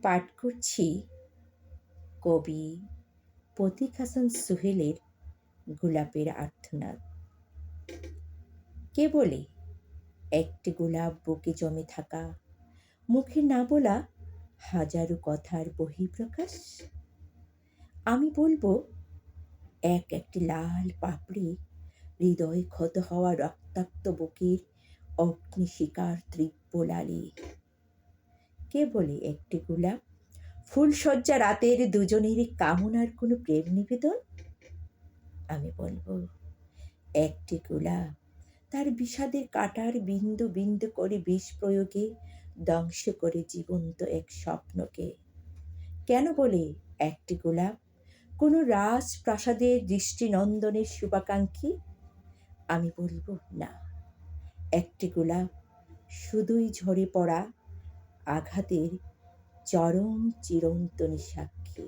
পাঠ করছি কবি পথিক হাসান সোহেলের গোলাপের আর্তনাদ। কে বলে একটি গোলাপ বুকে জমে থাকা, মুখে না বলা হাজারো কথার বহিঃপ্রকাশ? আমি বলবো এক একটি লাল পাপড়ি, হৃদয় ক্ষত হওয়া রক্তাক্ত বুকের অগ্নিশিখার তীব্র লালি। কে বলে একটি গোলাপ ফুলশয্যা রাতের দুজনের কামনার কোনো প্রেম নিবেদন? আমি বলবো একটি গোলাপ তার বিষাদের কাঁটার বিন্দু বিন্দু করে বিষ প্রয়োগে ধ্বংস করে জীবন্ত এক স্বপ্নকে। কেন বলে একটি গোলাপ কোনো রাজপ্রাসাদের দৃষ্টিনন্দনের শুভাকাঙ্ক্ষী? আমি বলবো না, একটি গোলাপ শুধুই ঝরে পড়া আঘাতের চরম চিরন্তনী সাক্ষী।